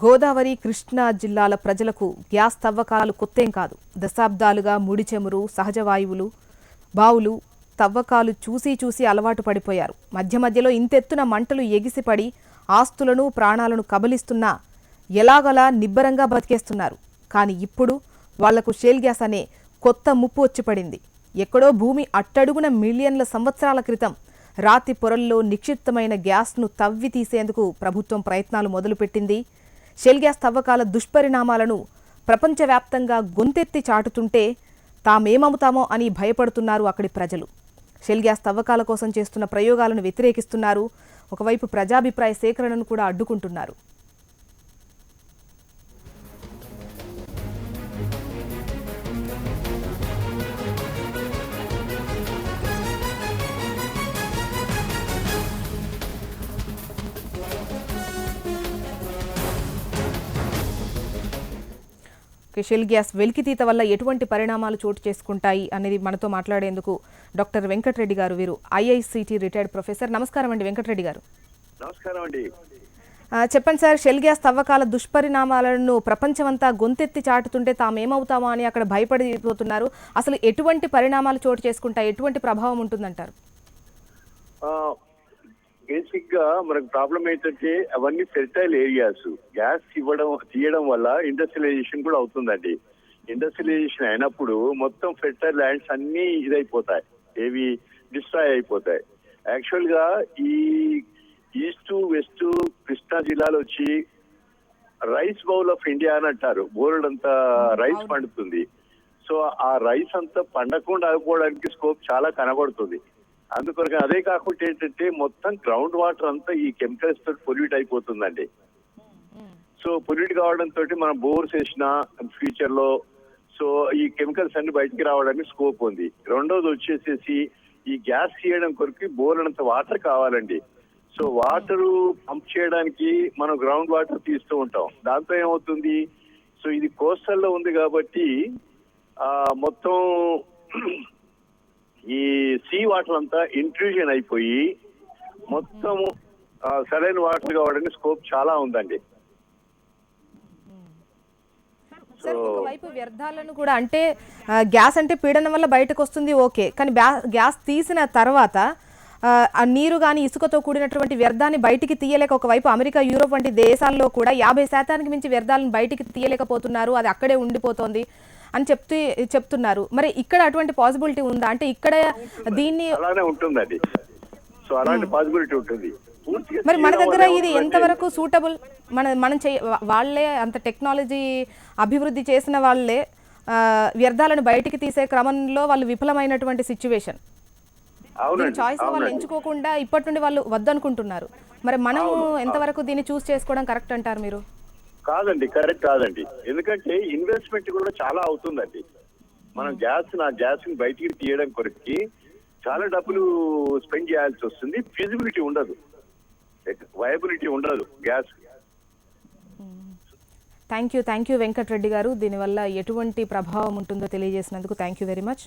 గోదావరి కృష్ణా జిల్లాల ప్రజలకు గ్యాస్ తవ్వకాలు కొత్తేం కాదు. దశాబ్దాలుగా ముడి చమురు, సహజ వాయువులు, బావులు తవ్వకాలు చూసి అలవాటు పడిపోయారు. మధ్యలో ఇంతెత్తున మంటలు ఎగిసిపడి ఆస్తులను ప్రాణాలను కబలిస్తున్నా ఎలాగలా నిబ్బరంగా బతికేస్తున్నారు. కానీ ఇప్పుడు వాళ్లకు షేల్ గ్యాస్ అనే కొత్త ముప్పు వచ్చి పడింది. ఎక్కడో భూమి అట్టడుగున మిలియన్ల సంవత్సరాల క్రితం రాతి పొరల్లో నిక్షిప్తమైన గ్యాస్ను తవ్వి తీసేందుకు ప్రభుత్వం ప్రయత్నాలు మొదలుపెట్టింది. షెల్ గ్యాస్ తవ్వకాల దుష్పరిణామాలను ప్రపంచవ్యాప్తంగా గొంతెత్తి చాటుతుంటే తామేమవుతామో అని భయపడుతున్నారు అక్కడి ప్రజలు. షెల్ గ్యాస్ తవ్వకాల కోసం చేస్తున్న ప్రయోగాలను వ్యతిరేకిస్తున్నారు. ఒకవైపు ప్రజాభిప్రాయ సేకరణను కూడా అడ్డుకుంటున్నారు. షెల్ గ్యాస్ వెలికితీత వల్ల ఎటువంటి పరిణామాలు చోటు చేసుకుంటాయి అనేది మనతో మాట్లాడేందుకు డాక్టర్ వెంకటరెడ్డి గారు, వీరు ఐఐసిటి రిటైర్డ్ ప్రొఫెసర్. నమస్కారం అండి వెంకటరెడ్డి గారు. నమస్కారం అండి. చెప్పండి సార్, షెల్ గ్యాస్ తవ్వకాల దుష్పరిణామాలను ప్రపంచమంతా గొంతెత్తి చాటుతుంటే తామేమవుతామో అని అక్కడ భయపడిపోతున్నారు. అసలు ఎటువంటి పరిణామాలు చోటు చేసుకుంటాయి, ఎటువంటి ప్రభావం ఉంటుందంటారు? బేసిక్ గా మనకు ప్రాబ్లం ఏంటంటే అవన్నీ ఫెర్టైల్ ఏరియాస్. గ్యాస్ తీయడం వల్ల ఇండస్ట్రియలైజేషన్ కూడా అవుతుందండి. ఇండస్ట్రియలైజేషన్ అయినప్పుడు మొత్తం ఫెర్టైల్ ల్యాండ్స్ అన్ని ఇదైపోతాయి, ఏవి డిస్ట్రాయ్ అయిపోతాయి. యాక్చువల్ గా ఈ ఈస్ట్ వెస్ట్ కృష్ణా జిల్లాలో వచ్చి రైస్ బౌల్ ఆఫ్ ఇండియా అని అంటారు. బోర్డంతా రైస్ పండుతుంది. సో ఆ రైస్ అంతా పండకుండా ఆగిపోవడానికి స్కోప్ చాలా కనబడుతుంది. అందుకొరకు అదే కాకుండా ఏంటంటే మొత్తం గ్రౌండ్ వాటర్ అంతా ఈ కెమికల్స్ తోటి పొల్యూట్ అయిపోతుందండి. సో పొల్యూట్ కావడంతో మనం బోర్స్ వేసినా ఫ్యూచర్ లో సో ఈ కెమికల్స్ అన్ని బయటికి రావడానికి స్కోప్ ఉంది. రెండోది వచ్చేసేసి ఈ గ్యాస్ తీయడం కొరకు బోర్ అంత వాటర్ కావాలండి. సో వాటర్ పంప్ చేయడానికి మనం గ్రౌండ్ వాటర్ తీస్తూ ఉంటాం. దాంతో ఏమవుతుంది, సో ఇది కోస్టల్లో ఉంది కాబట్టి మొత్తం ఈ సీ వాటర్ అంతా ఇంట్రూజన్ అయిపోయి మొత్తం సరైన వాటర్ కావడానికి స్కోప్ చాలా ఉందండి. ఒకవైపు వ్యర్థాలను కూడా, అంటే గ్యాస్ అంటే పీడనం వల్ల బయటకు వస్తుంది ఓకే, కానీ గ్యాస్ తీసిన తర్వాత ఆ నీరు కానీ ఇసుకతో కూడినటువంటి వ్యర్థాన్ని బయటికి తీయలేక, ఒకవైపు అమెరికా, యూరోప్ వంటి దేశాల్లో కూడా 50% మించి వ్యర్థాలను బయటికి తీయలేకపోతున్నారు, అది అక్కడే ఉండిపోతోంది అని చెప్తున్నారు. మరి ఇక్కడ అటువంటి పాసిబిలిటీ ఉందా? అంటే ఇక్కడ దీన్ని అలానే ఉంటుందండి. సో అలాంటి పాసిబిలిటీ ఉంటుంది. మరి మన దగ్గర ఇది ఎంతవరకు సూటబుల్? మనం వాళ్ళే అంత టెక్నాలజీ అభివృద్ధి చేసిన వాళ్ళే వ్యర్థాలను బయటికి తీసే క్రమంలో వాళ్ళు విఫలమైనటువంటి సిచ్యువేషన్. చాయిస్ వాళ్ళు ఎంచుకోకుండా ఇప్పటి నుండి వాళ్ళు వద్దనుకుంటున్నారు. మరి మనం ఎంతవరకు దీన్ని చూస్ చేసుకోవడం కరెక్ట్ అంటారు మీరు? కాదండి, కరెక్ట్ కాదండి. ఎందుకంటే ఇన్వెస్ట్మెంట్ కూడా చాలా అవుతుందండి. మనం గ్యాస్ ని బయటికి తీయడం కొరకు చాలా డబ్బులు స్పెండ్ చేయాల్సి వస్తుంది. ఫిజిబిలిటీ ఉండదు, వయబిలిటీ ఉండదు గ్యాస్. థ్యాంక్ యూ వెంకటరెడ్డి గారు. దీనివల్ల ఎటువంటి ప్రభావం ఉంటుందో తెలియజేసినందుకు థ్యాంక్ యూ వెరీ మచ్.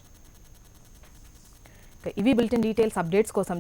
ఇవి బులెటిన్ డీటెయిల్స్ అప్డేట్స్ కోసం